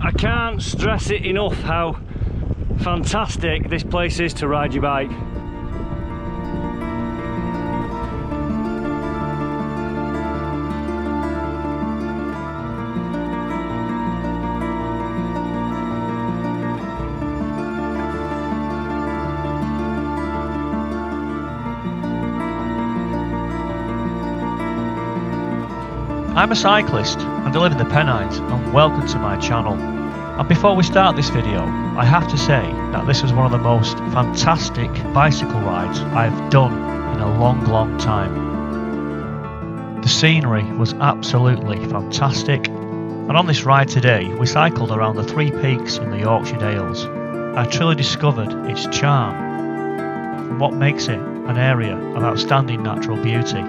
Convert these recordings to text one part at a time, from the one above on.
I can't stress it enough how fantastic this place is to ride your bike. I'm a cyclist and I live in the Pennines, and welcome to my channel. And before we start this video, I have to say that this was one of the most fantastic bicycle rides I've done in a long time. The scenery was absolutely fantastic, and on this ride today we cycled around the 3 peaks in the Yorkshire Dales. I truly discovered its charm and what makes it an area of outstanding natural beauty.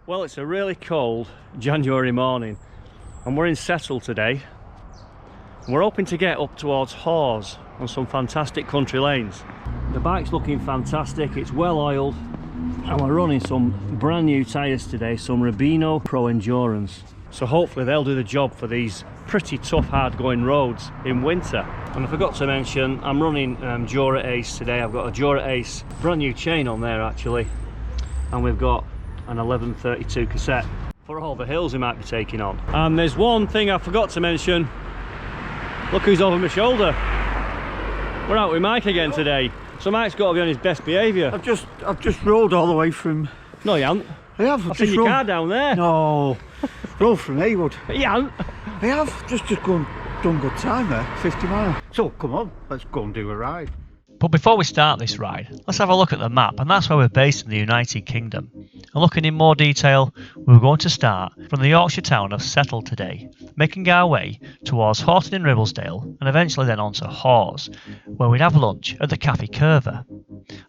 Well, it's a really cold January morning and we're in Settle today. We're hoping to get up towards Hawes on some fantastic country lanes. The bike's looking fantastic, it's well oiled, and we're running some brand new tyres today, some Rubino Pro Endurance. So hopefully they'll do the job for these pretty tough hard going roads in winter. And I forgot to mention, I'm running Dura Ace today. I've got a Dura Ace brand new chain on there actually, and we've got an 1132 cassette for all the hills we might be taking on. And there's one thing I forgot to mention. Look who's over my shoulder. We're out with Mike again today. So Mike's got to be on his best behaviour. I've just rode all the way from... No, you haven't. I have. I've seen your car down there. No, rode from Heywood. You haven't. I have. Just done good time there, 50 miles. So come on, let's go and do a ride. But before we start this ride, let's have a look at the map, and that's where we're based in the United Kingdom. And looking in more detail, we're going to start from the Yorkshire town of Settle today, making our way towards Houghton in Ribblesdale and eventually then on to Hawes, where we'd have lunch at the Cafe Curver.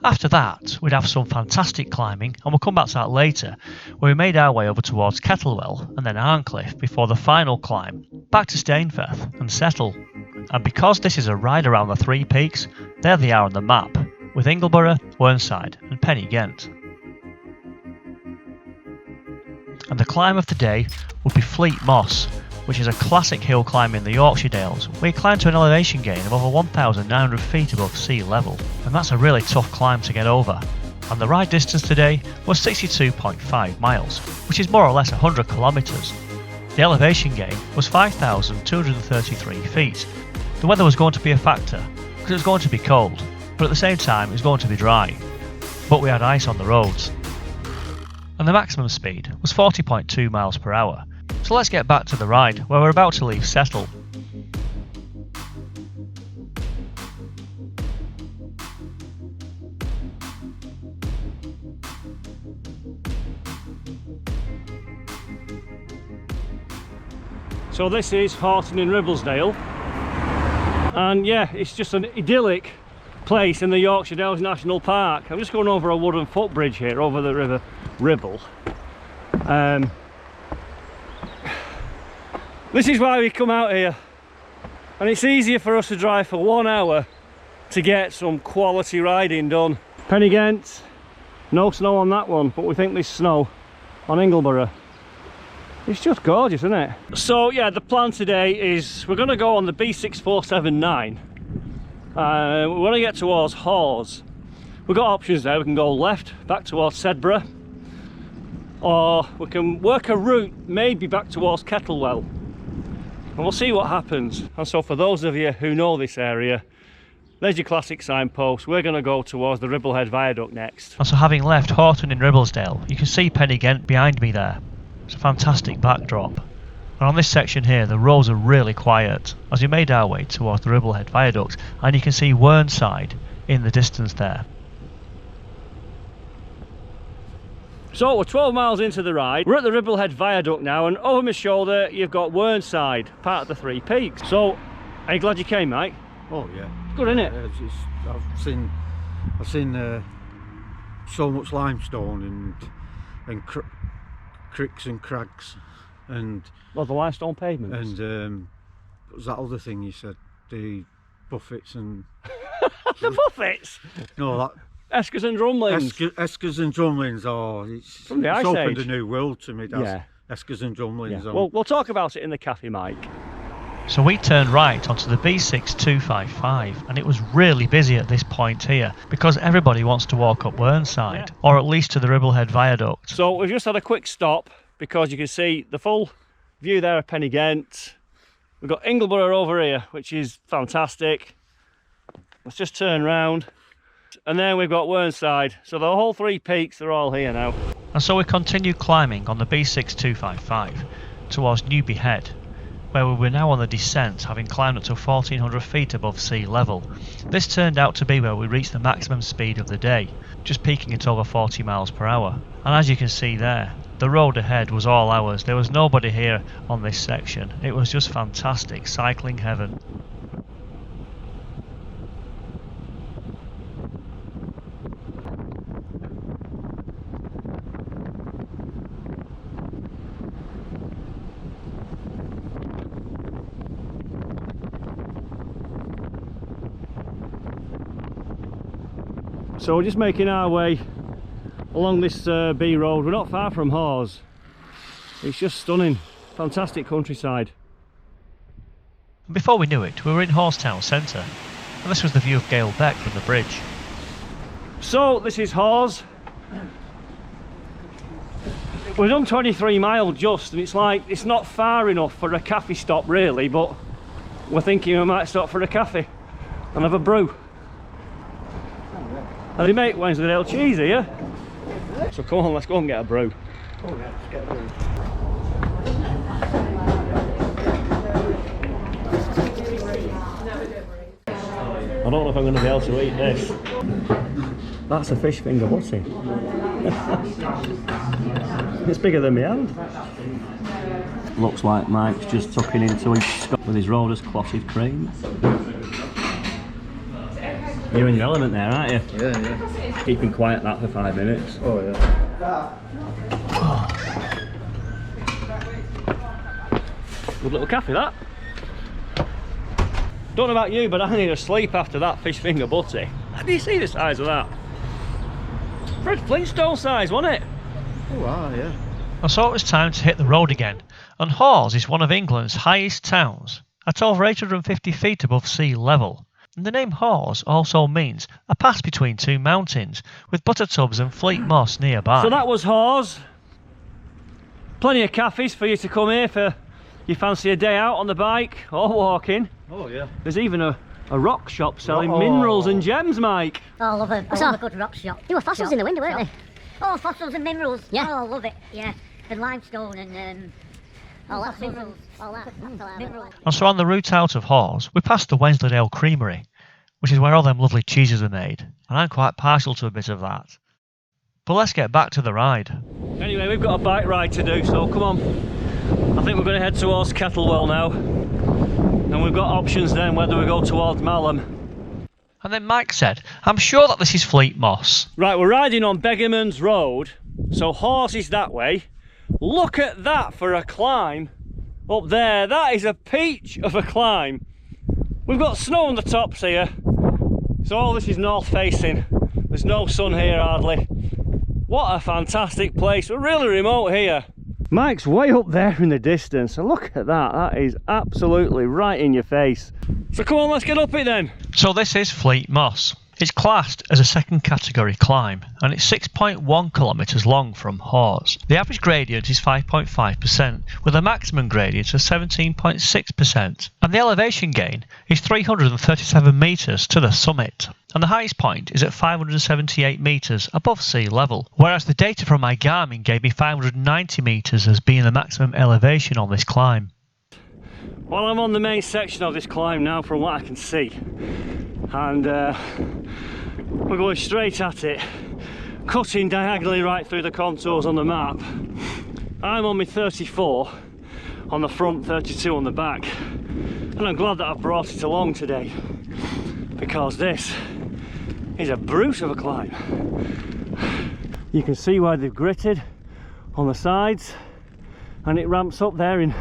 After that, we'd have some fantastic climbing, and we'll come back to that later, where we made our way over towards Kettlewell and then Arncliffe before the final climb, back to Stainforth and Settle. And because this is a ride around the 3 peaks, there they are on the map, with Ingleborough, Wernside and Pen y Ghent. And the climb of the day would be Fleet Moss, which is a classic hill climb in the Yorkshire Dales. We climb to an elevation gain of over 1,900 feet above sea level, and that's a really tough climb to get over. And the ride distance today was 62.5 miles, which is more or less 100 kilometres. The elevation gain was 5,233 feet. The weather was going to be a factor, because it was going to be cold, but at the same time it was going to be dry. But we had ice on the roads. And the maximum speed was 40.2 miles per hour. So let's get back to the ride, where we're about to leave Settle. So this is Houghton in Ribblesdale, and yeah, it's just an idyllic place in the Yorkshire Dales National Park. I'm just going over a wooden footbridge here over the River Ribble. This is why we come out here, and it's easier for us to drive for 1 hour to get some quality riding done. Pen y Ghent, no snow on that one, but we think there's snow on Ingleborough. It's just gorgeous, isn't it? So yeah, the plan today is we're going to go on the B6479. We want to get towards Hawes. We've got options there. We can go left back towards Sedbergh, or we can work a route maybe back towards Kettlewell, and we'll see what happens. And so for those of you who know this area, there's your classic signpost. We're going to go towards the Ribblehead viaduct next. And so having left Houghton in Ribblesdale, you can see Pen y Ghent behind me there. It's a fantastic backdrop. And on this section here, the roads are really quiet as we made our way towards the Ribblehead viaduct, and you can see Wernside in the distance there. So we're 12 miles into the ride. We're at the Ribblehead viaduct now, and over my shoulder you've got Wernside, part of the 3 peaks. So Are you glad you came, mate? Oh yeah. It's good, isn't it? I've seen so much limestone and cricks and crags and Well, the limestone pavements. and what was that other thing you said? The buffets and The buffets? no, that Eskers and drumlins. Eskers and drumlins. Oh, it's From the Ice opened Age. a new world to me. That's Yeah. Eskers and drumlins. Yeah. We'll talk about it in the cafe, Mike. So we turned right onto the B6255 and it was really busy at this point here because everybody wants to walk up Wernside, or at least to the Ribblehead viaduct. So we've just had a quick stop because you can see the full view there of Pen y Ghent. We've got Ingleborough over here, which is fantastic. Let's just turn round. And then we've got Wernside. So the whole three peaks, they're all here now. And so we continued climbing on the B6255 towards Newby Head, where we were now on the descent, having climbed up to 1400 feet above sea level. This turned out to be where we reached the maximum speed of the day, just peaking at over 40 miles per hour. And as you can see there, the road ahead was all ours. There was nobody here on this section. It was just fantastic, cycling heaven. So we're just making our way along this B road. We're not far from Hawes. It's just stunning, fantastic countryside. Before we knew it, we were in Hawes town centre, and this was the view of Gale Beck from the bridge. So this is Hawes. We've done 23 miles just, and it's like it's not far enough for a cafe stop really, but we're thinking we might stop for a cafe and have a brew. And they make Wensleydale cheese here. So come on, let's go and get a brew. Oh yeah, let's get a brew. I don't know if I'm going to be able to eat this. That's a fish finger butty. It's bigger than my hand. Looks like Mike's just tucking into each scot with his Rhoda's clotted cream. You're in your element there, aren't you? Yeah, yeah. Keeping quiet that for 5 minutes. Oh yeah. Good little cafe that. Don't know about you, but I need a sleep after that fish finger butty. Do you see the size of that? Fred Flintstone size, wasn't it? Oh wow, yeah. And so it was time to hit the road again, and Hawes is one of England's highest towns, at over 850 feet above sea level. And the name Hawes also means a pass between two mountains, with butter tubs and Fleet Moss nearby. So that was Hawes. Plenty of cafes for you to come here for you fancy a day out on the bike or walking. Oh yeah. There's even a rock shop selling minerals and gems, Mike. Oh, I love a good rock shop. There were fossils in the window, weren't they? Oh, fossils and minerals. Yeah. Oh, I love it. Yeah. And limestone and All that. minerals. All that. Minerals. And so on the route out of Hawes, we passed the Wensleydale Creamery, which is where all them lovely cheeses are made, and I'm quite partial to a bit of that. But let's get back to the ride. Anyway, we've got a bike ride to do, so come on. I think we're going to head towards Kettlewell now. And we've got options then whether we go towards Malham. And then Mike said, I'm sure that this is Fleet Moss. Right, we're riding on Beggarman's Road, so Hawes is that way. Look at that for a climb up there. That is a peach of a climb. We've got snow on the tops here, so all this is north facing. There's no sun here hardly. What a fantastic place. We're really remote here. Mike's way up there in the distance, and look at that. That is absolutely right in your face. So come on, let's get up it then. So this is Fleet Moss. It's classed as a second category climb, and it's 6.1 kilometres long from Hawes. The average gradient is 5.5%, with a maximum gradient of 17.6%, and the elevation gain is 337 metres to the summit, and the highest point is at 578 metres above sea level, whereas the data from my Garmin gave me 590 metres as being the maximum elevation on this climb. Well, I'm on the main section of this climb now from what I can see, and we're going straight at it, cutting diagonally right through the contours on the map. I'm on my 34 on the front, 32 on the back, And I'm glad that I've brought it along today, because this is a brute of a climb. You can see where they've gritted on the sides, and it ramps up there in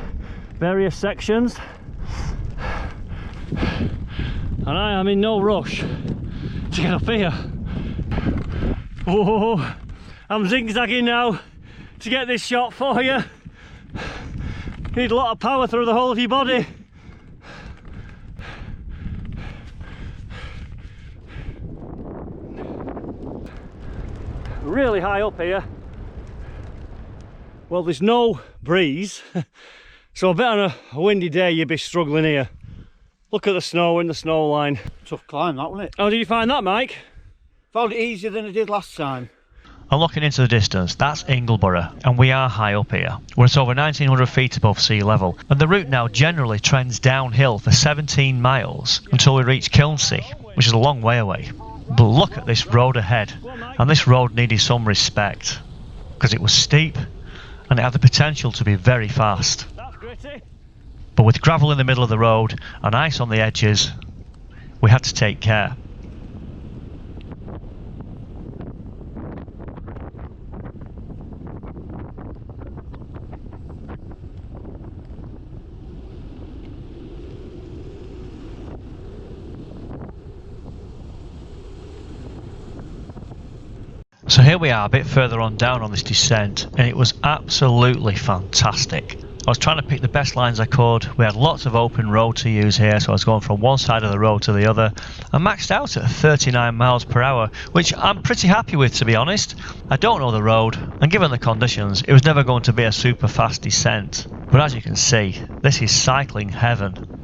various sections. And I am in no rush to get up here. Oh, I'm zigzagging now to get this shot for you. You need a lot of power through the whole of your body. Really high up here. Well, there's no breeze, so I bet on a windy day you'd be struggling here. Look at the snow in the snow line. Tough climb, that, wasn't it? How did you find that, Mike? Found it easier than I did last time. And looking into the distance, that's Ingleborough, and we are high up here. We're at over 1900 feet above sea level, and the route now generally trends downhill for 17 miles until we reach Kilnsea, which is a long way away. But look at this road ahead, and this road needed some respect, because it was steep, and it had the potential to be very fast. That's gritty. But with gravel in the middle of the road and ice on the edges, we had to take care. So here we are a bit further on down on this descent, and it was absolutely fantastic. I was trying to pick the best lines I could. We had lots of open road to use here, so I was going from one side of the road to the other. I maxed out at 39 miles per hour, which I'm pretty happy with, to be honest. I don't know the road, and given the conditions, it was never going to be a super fast descent. But as you can see, this is cycling heaven.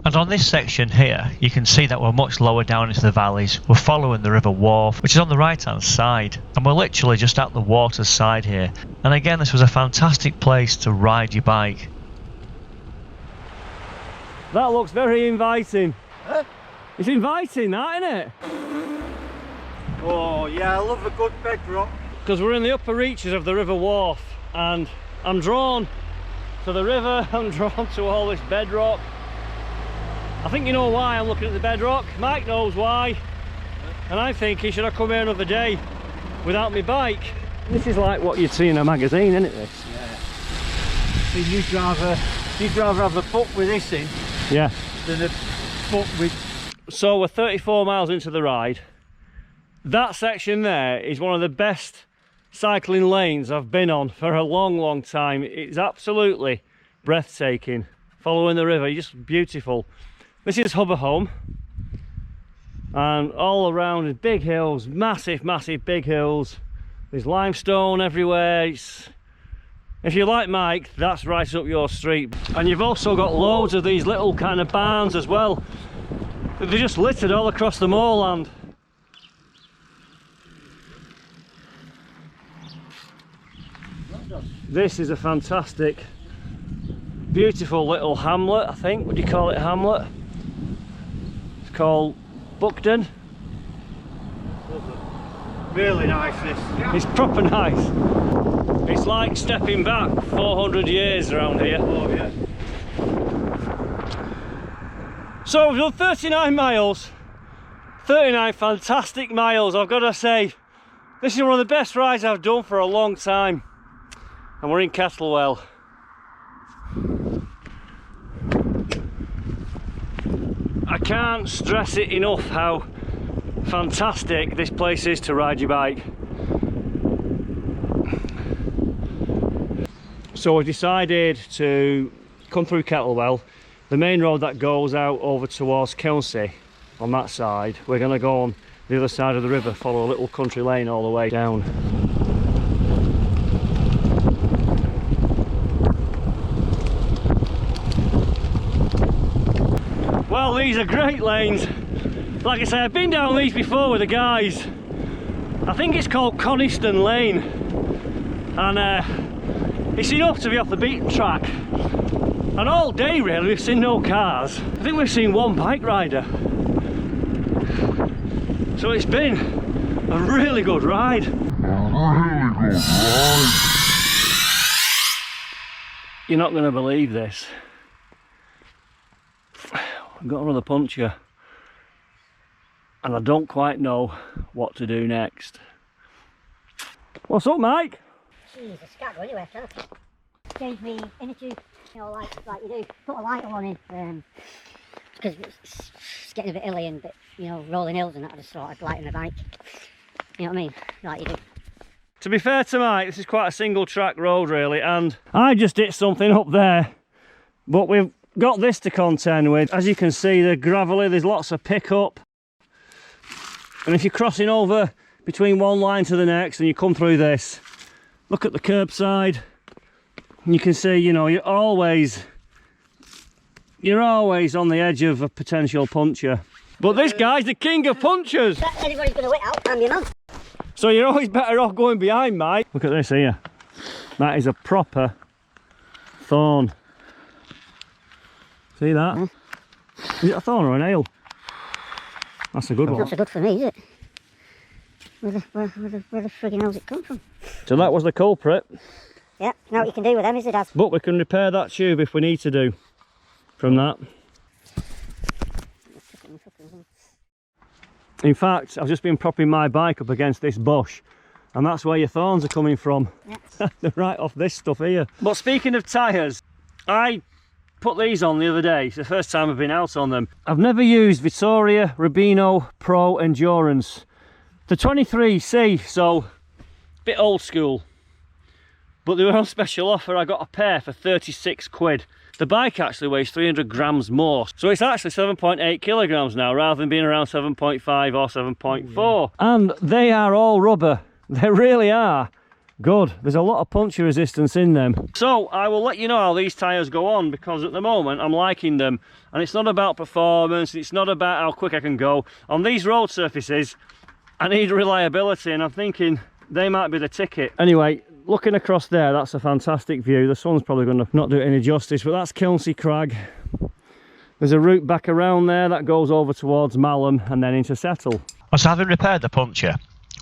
And on this section here, you can see that we're much lower down into the valleys. We're following the River Wharfe, which is on the right hand side, and we're literally just at the water's side here. And again, this was a fantastic place to ride your bike. That looks very inviting. Huh? It's inviting, that, isn't it? Oh yeah, I love a good bedrock. Because we're in the upper reaches of the River Wharfe, and I'm drawn to the river, I'm drawn to all this bedrock. I think you know why I'm looking at the bedrock. Mike knows why, and I think he should have come here another day without my bike. This is like what you'd see in a magazine, isn't it? This? Yeah. So you'd rather have a book with this in, Yeah. than a book with. So we're 34 miles into the ride. That section there is one of the best cycling lanes I've been on for a long time. It's absolutely breathtaking. Following the river, just beautiful. This is Home, and all around is big hills, massive big hills. There's limestone everywhere. If you like Mike, that's right up your street. And you've also got loads of these little kind of barns as well. They're just littered all across the moorland. This is a fantastic, beautiful little hamlet, I think. Would you call it a hamlet? It's called Buckden. Really nice, this. It's proper nice. It's like stepping back 400 years around here. Oh yeah. So we've done 39 miles. 39 fantastic miles, I've got to say. This is one of the best rides I've done for a long time. And we're in Kettlewell. I can't stress it enough how fantastic this place is to ride your bike. So we decided to come through Kettlewell, the main road that goes out over towards Kilnsea. On that side, we're going to go on the other side of the river, follow a little country lane all the way down. Well, these are great lanes. Like I say, I've been down these before with the guys. I think it's called Coniston Lane, and It's enough to be off the beaten track. And all day really we've seen no cars. I think we've seen one bike rider. So it's been a really good ride. You're not going to believe this. I've got another puncture. And I don't quite know what to do next. What's up, Mike? Jesus, can't go anywhere, can I? Change me inner tube, you know, like you do. Put a lighter one in, because it's getting a bit hilly and a bit, you know, rolling hills and that. I just thought I'd lighten the bike. You know what I mean? Like you do. To be fair to Mike, this is quite a single track road really, and I just did something up there, but we've got this to contend with. As you can see, they're gravelly, there's lots of pickup, and if you're crossing over between one line to the next and you come through this, look at the curbside, and you can see, you know, you're always on the edge of a potential puncture. But this guy's the king of punctures. Anybody's going to wait out, I'm your man. So you're always better off going behind, Mike. Look at this here. That is a proper thorn. See that? Is it a thorn or a nail? That's a good one. Not so good for me, is it? Where the friggin' hell's it come from? So that was the culprit. Yeah, now what you can do with them is it has. But we can repair that tube if we need to do from that. In fact, I've just been propping my bike up against this bush, and that's where your thorns are coming from. Yeah. They're right off this stuff here. But speaking of tyres, I put these on the other day. It's the first time I've been out on them. I've never used Vittoria Rubino Pro Endurance. The 23C, so a bit old school. But they were on special offer. I got a pair for 36 quid. The bike actually weighs 300 grams more, so it's actually 7.8 kilograms now rather than being around 7.5 or 7.4. And they are all rubber. They really are good. There's a lot of puncture resistance in them. So I will let you know how these tyres go on, because at the moment I'm liking them, and it's not about performance, it's not about how quick I can go. On these road surfaces I need reliability, and I'm thinking they might be the ticket. Anyway, looking across there, that's a fantastic view. The sun's probably going to not do it any justice, but that's Kilnsey Crag. There's a route back around there that goes over towards Malham and then into Settle. So having repaired the puncture,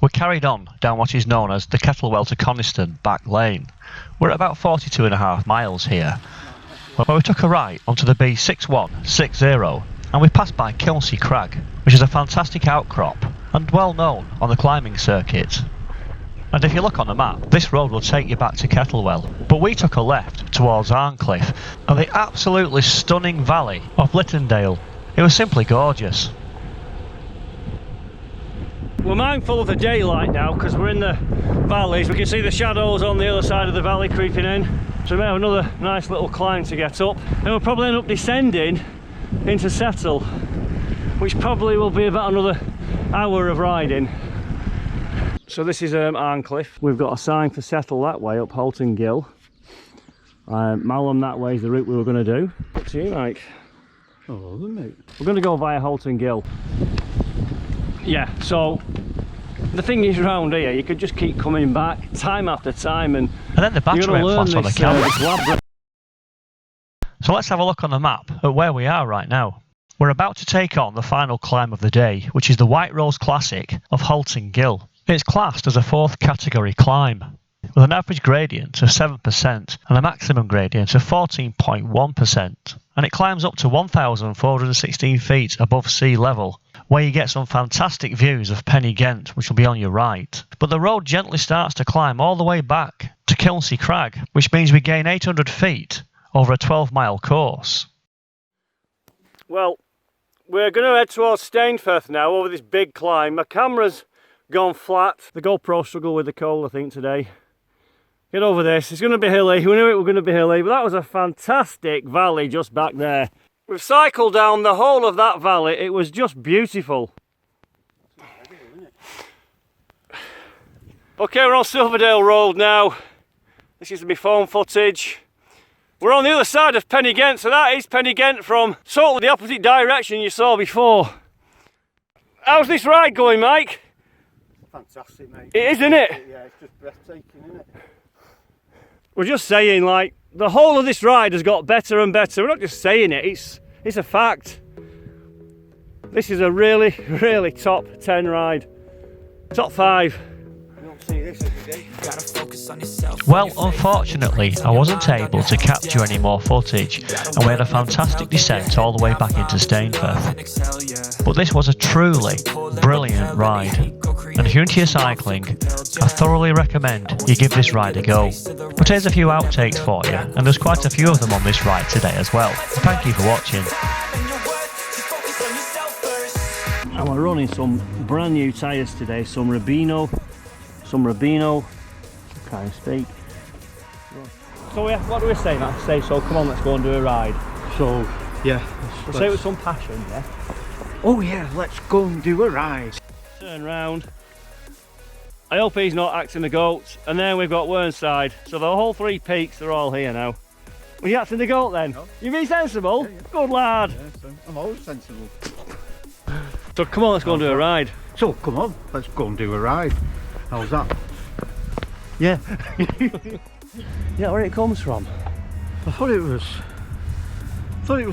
we carried on down what is known as the Kettlewell to Coniston back lane. We're at about 42.5 miles here, where we took a right onto the B6160, and we passed by Kilnsey Crag, which is a fantastic outcrop and well known on the climbing circuit. And if you look on the map, this road will take you back to Kettlewell, but we took a left towards Arncliffe and the absolutely stunning valley of Lyttondale. It was simply gorgeous. We're mindful of the daylight now because we're in the valleys. We can see the shadows on the other side of the valley creeping in. So we may have another nice little climb to get up, and we'll probably end up descending into Settle, which probably will be about another hour of riding. So this is Arncliffe. We've got a sign for Settle that way up Halton Gill. Malham that way is the route we were going to do. Up to you, Mike. Oh, mate. We're going to go via Halton Gill. Yeah, so the thing is round here, you could just keep coming back time after time, and then the battery went flat on the camera. So let's have a look on the map at where we are right now. We're about to take on the final climb of the day, which is the White Rose Classic of Halton Gill. It's classed as a 4th category climb, with an average gradient of 7% and a maximum gradient of 14.1%. And it climbs up to 1,416 feet above sea level, where you get some fantastic views of Pen y Ghent, which will be on your right. But the road gently starts to climb all the way back to Kilnsey Crag, which means we gain 800 feet over a 12-mile course. Well, we're going to head towards Stainforth now over this big climb. My camera's gone flat. The GoPro struggled with the cold, I think, today. Get over this. It's going to be hilly. We knew it was going to be hilly, but that was a fantastic valley just back there. We've cycled down the whole of that valley. It was just beautiful. Okay, we're on Silverdale Road now. This is my phone footage. We're on the other side of Pen y Ghent, so that is Pen y Ghent from sort of the opposite direction you saw before. How's this ride going, Mike? Fantastic, mate. It is, isn't it? Yeah, it's just breathtaking, isn't it? We're just saying, like, the whole of this ride has got better and better. We're not just saying it, it's a fact. This is a really, really top 10 ride. Top 5. You don't see this every day. Well, unfortunately, I wasn't able to capture any more footage, and we had a fantastic descent all the way back into Stainforth. But this was a truly brilliant ride, and if you're into your cycling, I thoroughly recommend you give this ride a go. But here's a few outtakes for you, and there's quite a few of them on this ride today as well. Thank you for watching. And we're running some brand new tyres today, some Rubino, can't speak. So yeah, what do we say, Matt? Say so, come on, let's go and do a ride. So, yeah. We'll say it with some passion, yeah? Oh yeah, let's go and do a ride. Turn round. I hope he's not acting the goat. And then we've got Wernside. So the whole 3 peaks, they're all here now. Were you acting the goat then? No. You be sensible? Yeah, yeah. Good lad. Yeah, I'm always sensible. So come on, let's go and do a ride. So come on, let's go and do a ride. How's that? Yeah. Yeah, where it comes from? I thought it was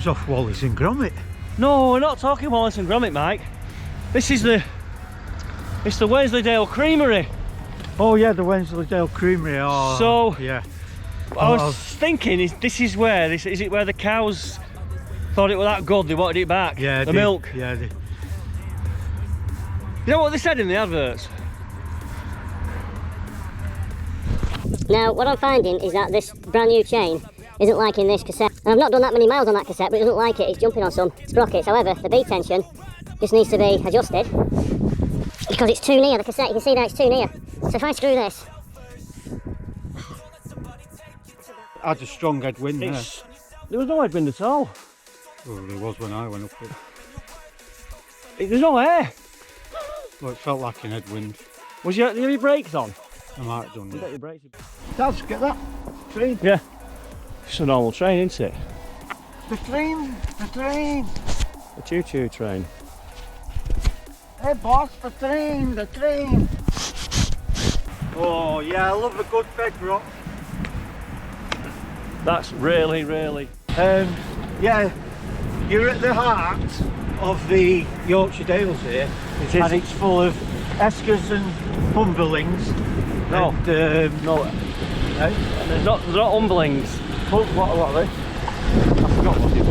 off Wallace and Gromit. No, we're not talking Wallace and Gromit, Mike. This is it's the Wensleydale Creamery. Oh yeah, the Wensleydale Creamery. Oh, so yeah. I was thinking, is it where the cows thought it was that good they wanted it back? Yeah, the milk. Yeah. You know what they said in the adverts? Now, what I'm finding is that this brand new chain isn't liking this cassette. And I've not done that many miles on that cassette, but it doesn't like it. It's jumping on some sprockets. However, the bead tension just needs to be adjusted because it's too near the cassette. You can see that it's too near. So if I screw this, Had a strong headwind there. There was no headwind at all. Well, there was when I went up it. There's no air. Well, it felt like an headwind. Was your brakes on? I might have done Get it. your brakes. Dad, get that train. Yeah. It's a normal train, isn't it? The train. A choo-choo train. Hey boss, the train. Oh yeah, I love a good bedrock. That's really, really... Yeah, you're at the heart of the Yorkshire Dales here. It is. And it's full of eskers and humberlings. No. And, No. eh? There's not umblings. What are they? I forgot what they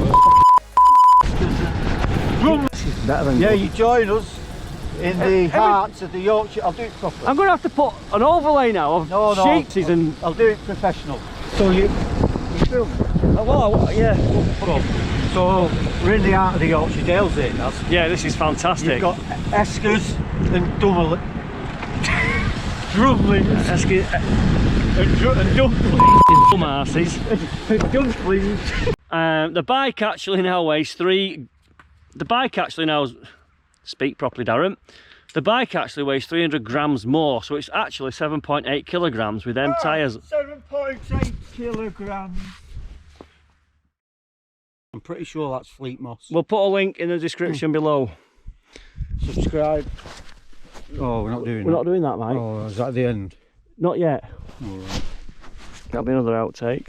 were. This is better than Yeah, good. you join us in the heart of the Yorkshire. I'll do it properly. I'm going to have to put an overlay now of sheets and... I'll do it professional. So you film. well, yeah. Well, so we're in the heart of the Yorkshire Dales here, Naz. Yeah, this is fantastic. You've got eskers and drumlings. And dumplings. Dumbasses. Dumplings. The bike actually now weighs speak properly, Darren. The bike actually weighs 300 grams more, so it's actually 7.8 kilograms with them tyres. 7.8 kilograms. I'm pretty sure that's Fleet Moss. We'll put a link in the description below. Subscribe. Oh, we're not doing that. We're not doing that, mate. Oh, is that the end? Not yet. All right. That'll be another outtake.